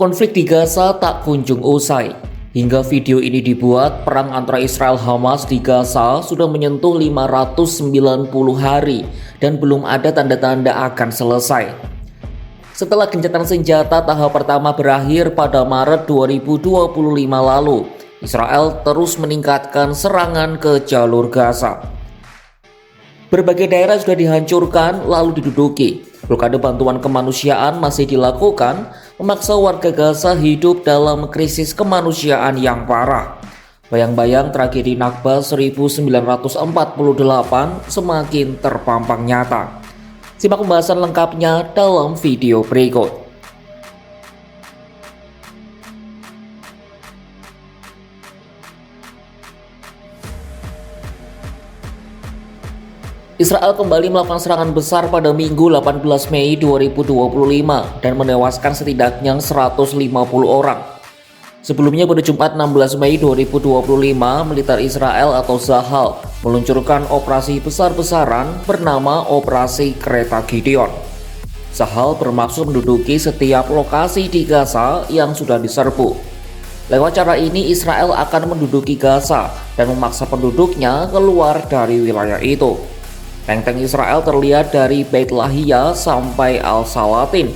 Konflik di Gaza tak kunjung usai. Hingga video ini dibuat, perang antara Israel Hamas di Gaza sudah menyentuh 590 hari dan belum ada tanda-tanda akan selesai. Setelah gencatan senjata tahap pertama berakhir pada Maret 2025 lalu, Israel terus meningkatkan serangan ke jalur Gaza. Berbagai daerah sudah dihancurkan lalu diduduki. Blokade bantuan kemanusiaan masih dilakukan, memaksa warga Gaza hidup dalam krisis kemanusiaan yang parah. Bayang-bayang tragedi Nakba 1948 semakin terpampang nyata. Simak pembahasan lengkapnya dalam video berikut. Israel kembali melakukan serangan besar pada Minggu 18 Mei 2025 dan menewaskan setidaknya 150 orang. Sebelumnya pada Jumat 16 Mei 2025, militer Israel atau Tzahal meluncurkan operasi besar-besaran bernama Operasi Kereta Gideon. Tzahal bermaksud menduduki setiap lokasi di Gaza yang sudah diserbu. Lewat cara ini Israel akan menduduki Gaza dan memaksa penduduknya keluar dari wilayah itu. Tank-tank Israel terlihat dari Beit Lahia sampai Al-Salatin.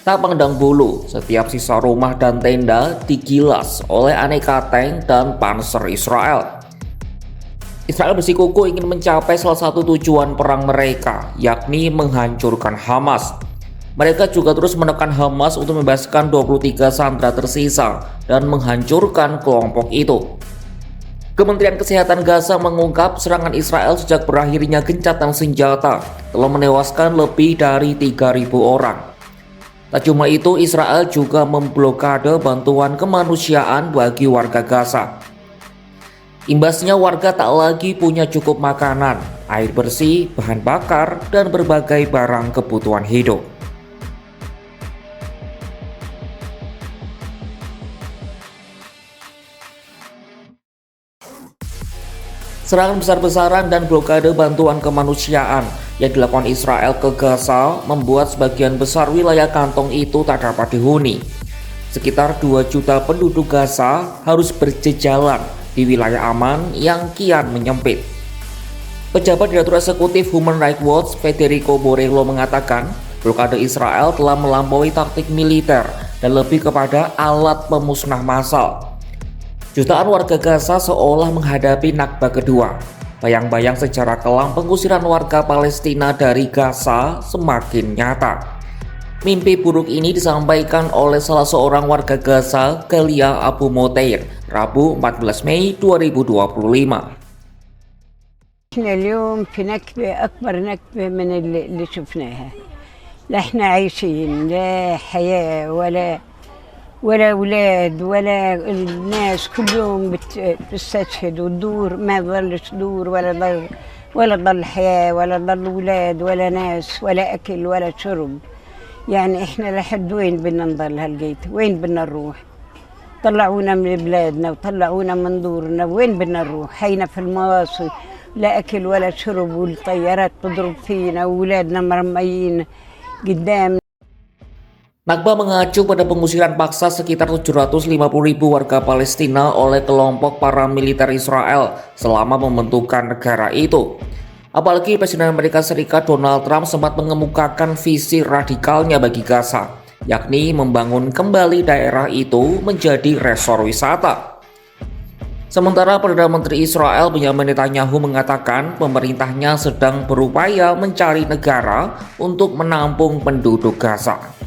Tak pandang bulu, setiap sisa rumah dan tenda digilas oleh aneka tank dan panser Israel. Israel bersikukuh ingin mencapai salah satu tujuan perang mereka, yakni menghancurkan Hamas. Mereka juga terus menekan Hamas untuk membebaskan 23 sandera tersisa dan menghancurkan kelompok itu. Kementerian Kesehatan Gaza mengungkap serangan Israel sejak berakhirnya gencatan senjata telah menewaskan lebih dari 3.000 orang. Tak cuma itu, Israel juga memblokade bantuan kemanusiaan bagi warga Gaza. Imbasnya warga tak lagi punya cukup makanan, air bersih, bahan bakar, dan berbagai barang kebutuhan hidup. Serangan besar-besaran dan blokade bantuan kemanusiaan yang dilakukan Israel ke Gaza membuat sebagian besar wilayah kantong itu tak dapat dihuni. Sekitar 2 juta penduduk Gaza harus berjejalan di wilayah aman yang kian menyempit. Pejabat Direktur Eksekutif Human Rights Watch Federico Borello mengatakan blokade Israel telah melampaui taktik militer dan lebih kepada alat pemusnah massal. Jutaan warga Gaza seolah menghadapi Nakba kedua. Bayang-bayang sejarah kelam pengusiran warga Palestina dari Gaza semakin nyata. Mimpi buruk ini disampaikan oleh salah seorang warga Gaza, Galia Abu Motair, Rabu 14 Mei 2025. احنا اليوم في نكبة أكبر نكبة من اللي شفناها. لا احنا عايشين، لا حياة ولا أولاد ولا الناس كل يوم بتستشهد وتدور، ما ظلش دور ولا ضل حياة ولا ضل أولاد ولا ناس ولا أكل ولا شرب. يعني إحنا لحد وين بدنا نضل هالقيت؟ وين بدنا نروح؟ طلعونا من بلادنا وطلعونا من دورنا، وين بدنا نروح؟ حينا في المواصل، لا أكل ولا شرب والطيارات تضرب فينا وأولادنا مرميين قدام. Nakba mengacu pada pengusiran paksa sekitar 750.000 warga Palestina oleh kelompok paramiliter Israel selama pembentukan negara itu. Apalagi Presiden Amerika Serikat Donald Trump sempat mengemukakan visi radikalnya bagi Gaza, yakni membangun kembali daerah itu menjadi resor wisata. Sementara Perdana Menteri Israel Benjamin Netanyahu mengatakan pemerintahnya sedang berupaya mencari negara untuk menampung penduduk Gaza.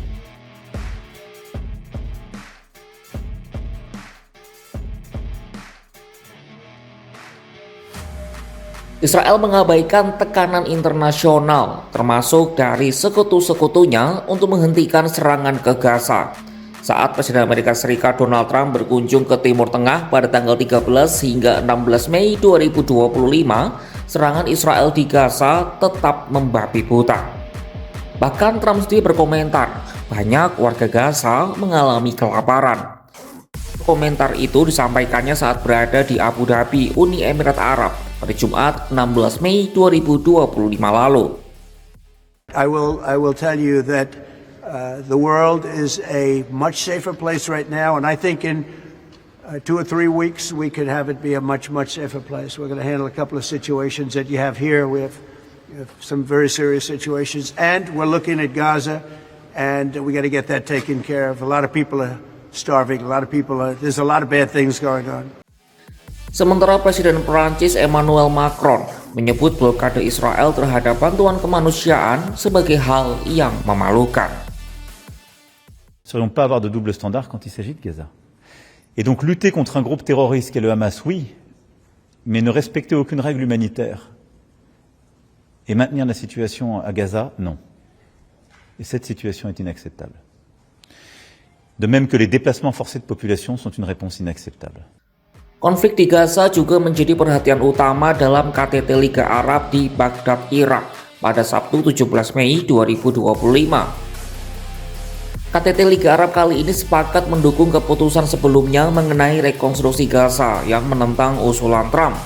Israel mengabaikan tekanan internasional, termasuk dari sekutu-sekutunya untuk menghentikan serangan ke Gaza. Saat Presiden Amerika Serikat Donald Trump berkunjung ke Timur Tengah pada tanggal 13 hingga 16 Mei 2025, serangan Israel di Gaza tetap membabi buta. Bahkan Trump sendiri berkomentar, banyak warga Gaza mengalami kelaparan. Komentar itu disampaikannya saat berada di Abu Dhabi, Uni Emirat Arab, pada Jumat 16 Mei 2025 lalu. I will tell you that The world is a much safer place right now, and I think in 2 or 3 weeks we could have it be a much safer place. We're going to handle a couple of situations that you have here. We have some very serious situations, and we're looking at Gaza, and we got to get that taken care of. A lot of people are starving. There's a lot of bad things going on. Sementara Presiden Prancis Emmanuel Macron menyebut blokade Israel terhadap bantuan kemanusiaan sebagai hal yang memalukan. Nous ne serions pas avoir de double standard quand il s'agit de Gaza. Et donc lutter contre un groupe terroriste qu'est le Hamas, oui, mais ne respecter aucune règle humanitaire et maintenir la situation à Gaza, non. Et cette situation est inacceptable. De même que les déplacements forcés de population sont une réponse inacceptable. Konflik di Gaza juga menjadi perhatian utama dalam KTT Liga Arab di Baghdad, Irak pada Sabtu 17 Mei 2025. KTT Liga Arab kali ini sepakat mendukung keputusan sebelumnya mengenai rekonstruksi Gaza yang menentang usulan Trump.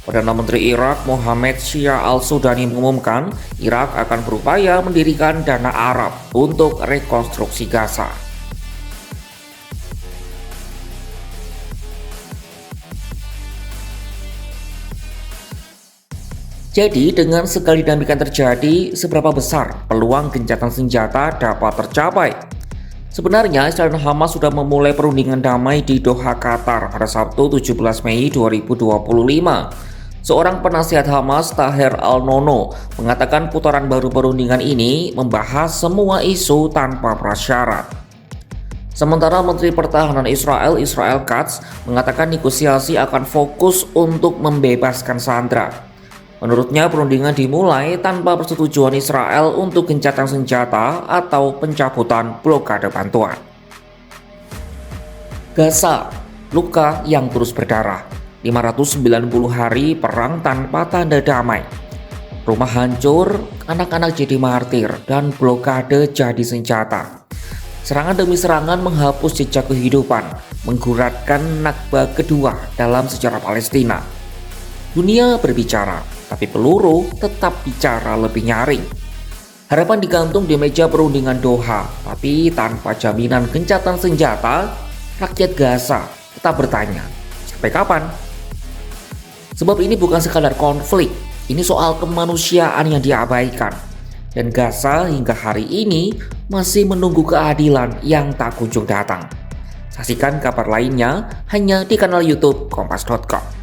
Perdana Menteri Irak Mohammed Shia al-Sudani mengumumkan Irak akan berupaya mendirikan Dana Arab untuk rekonstruksi Gaza. Jadi dengan segala dinamika terjadi, seberapa besar peluang gencatan senjata dapat tercapai? Sebenarnya Israel dan Hamas sudah memulai perundingan damai di Doha, Qatar pada Sabtu 17 Mei 2025. Seorang penasihat Hamas, Taher Al-Nono, mengatakan putaran baru perundingan ini membahas semua isu tanpa prasyarat. Sementara Menteri Pertahanan Israel, Israel Katz, mengatakan negosiasi akan fokus untuk membebaskan sandera. Menurutnya perundingan dimulai tanpa persetujuan Israel untuk gencatan senjata atau pencabutan blokade bantuan. Gaza, luka yang terus berdarah, 590 hari perang tanpa tanda damai. Rumah hancur, anak-anak jadi martir, dan blokade jadi senjata. Serangan demi serangan menghapus jejak kehidupan, mengguratkan Nakba kedua dalam sejarah Palestina. Dunia berbicara, tapi peluru tetap bicara lebih nyaring. Harapan digantung di meja perundingan Doha, tapi tanpa jaminan gencatan senjata, rakyat Gaza tetap bertanya, sampai kapan? Sebab ini bukan sekadar konflik, ini soal kemanusiaan yang diabaikan. Dan Gaza hingga hari ini masih menunggu keadilan yang tak kunjung datang. Saksikan kabar lainnya hanya di kanal YouTube Kompas.com.